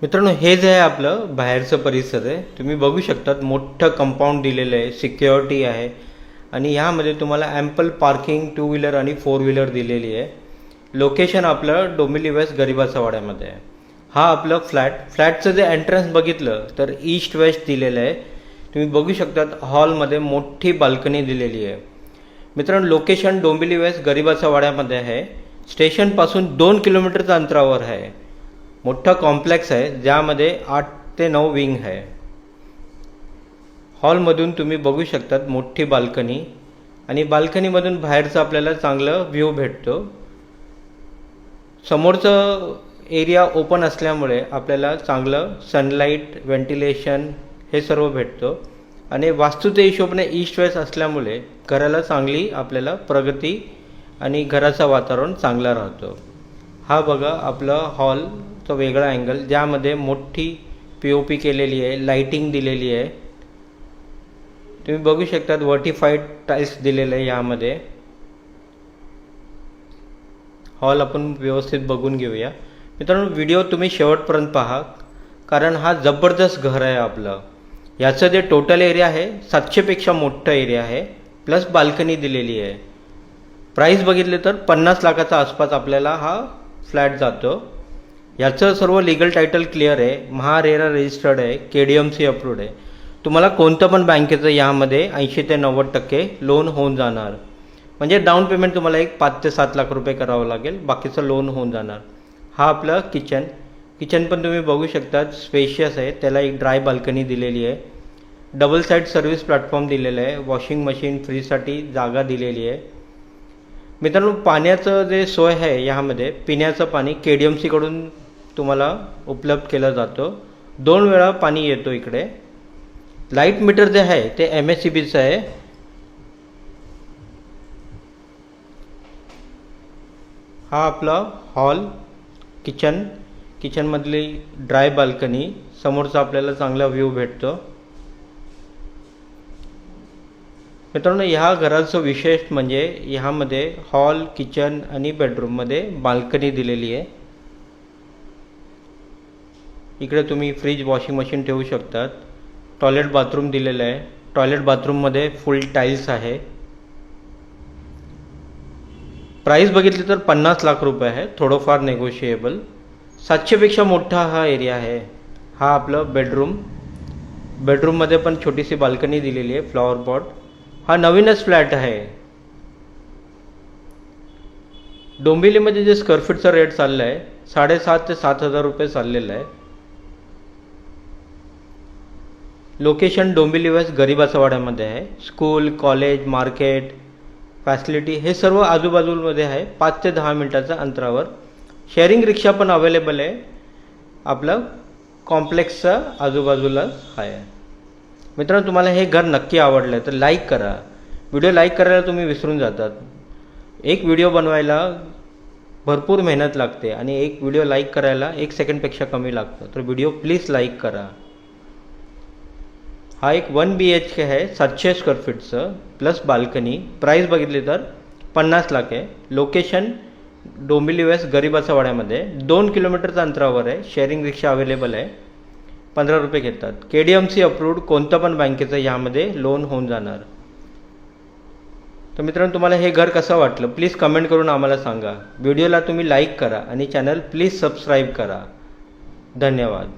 मित्रांनो, हे जे आहे आपलं बाहेरचं परिसर आहे. तुम्ही बघू शकतात मोठं कंपाऊंड दिलेलं आहे, सिक्युरिटी आहे आणि ह्यामध्ये तुम्हाला ॲम्पल पार्किंग टू व्हीलर आणि फोर व्हीलर दिलेली आहे. लोकेशन आपलं डोंबिवली वेस्ट गरिबाचा वाड्यामध्ये आहे. हा आपलं फ्लॅटचं जे एंट्रन्स बघितलं तर ईस्ट वेस्ट दिलेलं आहे. तुम्ही बघू शकतात हॉलमध्ये मोठी बाल्कनी दिलेली आहे. मित्रांनो, लोकेशन डोंबिवली वेस्ट गरिबाचा वाड्यामध्ये आहे. स्टेशनपासून 2 किलोमीटरच्या अंतरावर आहे. मोठा कॉम्प्लेक्स आहे ज्यामध्ये 8 ते 9 विंग आहे. हॉलमधून तुम्ही बघू शकतात मोठी बाल्कनी आणि बाल्कनीमधून बाहेरचं आपल्याला चांगलं व्ह्यू भेटतो. समोरचं एरिया ओपन असल्यामुळे आपल्याला चांगलं सनलाईट, व्हेंटिलेशन हे सर्व भेटतो आणि वास्तूच्या हिशोबाने ईस्ट वेस्ट असल्यामुळे घराला चांगली आपल्याला प्रगती आणि घराचं वातावरण चांगला राहतो. हा बघा आपलं हॉलचा वेगळा अँगल ज्यामध्ये मोठी POP केलेली आहे, लाइटिंग दिलेली आहे. तुम्ही बघू शकता वर्टिफाईड टाईल्स दिलेले आहे. यामध्ये हॉल आपण व्यवस्थित बघून घेऊया. मित्रांनो, व्हिडिओ तुम्ही शेवटपर्यंत पहा कारण हा जबरदस्त घर आहे आपलं. याचं जे टोटल एरिया आहे 700 पेक्षा मोठं एरिया आहे, प्लस बाल्कनी दिलेली आहे. प्राइस बघितले तर 50 लाखाच्या आसपास आपल्याला हा फ्लॅट जातो. याचं सर्व लीगल टायटल क्लिअर आहे, महारेरा रजिस्टर्ड आहे, KDMC अप्रूव्ड आहे. तुम्हाला कोणतं पण बँकेचं यामध्ये 80 ते 90% लोन होऊन जाणार. म्हणजे डाऊन पेमेंट तुम्हाला एक 5 ते 7 लाख रुपये करावं लागेल, बाकीचं लोन होऊन जाणार. हा आपलं किचन पण तुम्ही बघू शकता स्पेशियस आहे. त्याला एक ड्राय बाल्कनी दिलेली आहे. डबल साईड सर्व्हिस प्लॅटफॉर्म दिलेलं आहे. वॉशिंग मशीन फ्रीजसाठी जागा दिलेली आहे. मित्रांनो, पाण्याचं जे सोय आहे यामध्ये पिण्याचं पाणी KDMC कडून तुम्हाला उपलब्ध केलं जातं. 2 वेळा पाणी येतो इकडे. लाईट मीटर जे आहे ते MSEBचं आहे. हा आपला हॉल, किचनमधली ड्राय बाल्कनी, समोरचा आपल्याला चांगला व्ह्यू भेटतो. मित्रांनो, ह्या घराचं विशेष म्हणजे ह्यामध्ये हॉल, किचन आणि बेडरूममध्ये बाल्कनी दिलेली आहे. इकडे तुम्ही फ्रीज, वॉशिंग मशीन ठेवू शकतात. टॉयलेट बाथरूम दिलेलं आहे. टॉयलेट बाथरूममध्ये फुल टाईल्स आहे. प्राइस बघितली तर 50 लाख रुपये आहे, थोडंफार नेगोशिएबल. 700 पेक्षा मोठा हा एरिया आहे. हा आपलं बेडरूममध्ये पण छोटीशी बाल्कनी दिलेली आहे, फ्लॉवर पॉट. हा नवीनच फ्लॅट आहे. डोंबिवलीमध्ये जे स्क्वेअर फीटचा रेट चालला आहे 7,500 ते 7,000 रुपये चाललेला आहे. लोकेशन डोंबिवली वेस्ट गरिबाचा वाड्यामध्ये आहे. स्कूल, कॉलेज, मार्केट, फॅसिलिटी हे सर्व आजूबाजूमध्ये आहे. 5 ते 10 मिनिटाच्या अंतरावर. शेअरिंग रिक्षा पण अवेलेबल आहे. आपलं कॉम्प्लेक्सच्या आजूबाजूला आहे. मित्रांनो, तुम्हाला हे घर नक्की आवडलं तर लाईक करा. व्हिडिओ लाईक करायला तुम्ही विसरून जातात. एक व्हिडिओ बनवायला भरपूर मेहनत लागते आणि एक व्हिडिओ लाईक करायला 1 सेकंडपेक्षा कमी लागतं. तर व्हिडिओ प्लीज लाईक करा. हा एक 1 BHK आहे, 700 स्क्वेअर फीटचं प्लस बाल्कनी. प्राइस बघितली तर 50 लाख आहे. लोकेशन डोंबिवली वेस्ट गरिबाचा वाड्यामध्ये 2 किलोमीटरच्या अंतरावर आहे. शेअरिंग रिक्षा अवेलेबल आहे. 15 रुपये घेतात. KDMC अप्रूव्ड, कोणतं पण बँकेचं यामध्ये लोन होऊन जाणार. तर मित्रांनो, तुम्हाला हे घर कसं वाटलं प्लीज कमेंट करून आम्हाला सांगा. व्हिडिओला तुम्ही लाईक करा आणि चॅनल प्लीज सबस्क्राईब करा. धन्यवाद.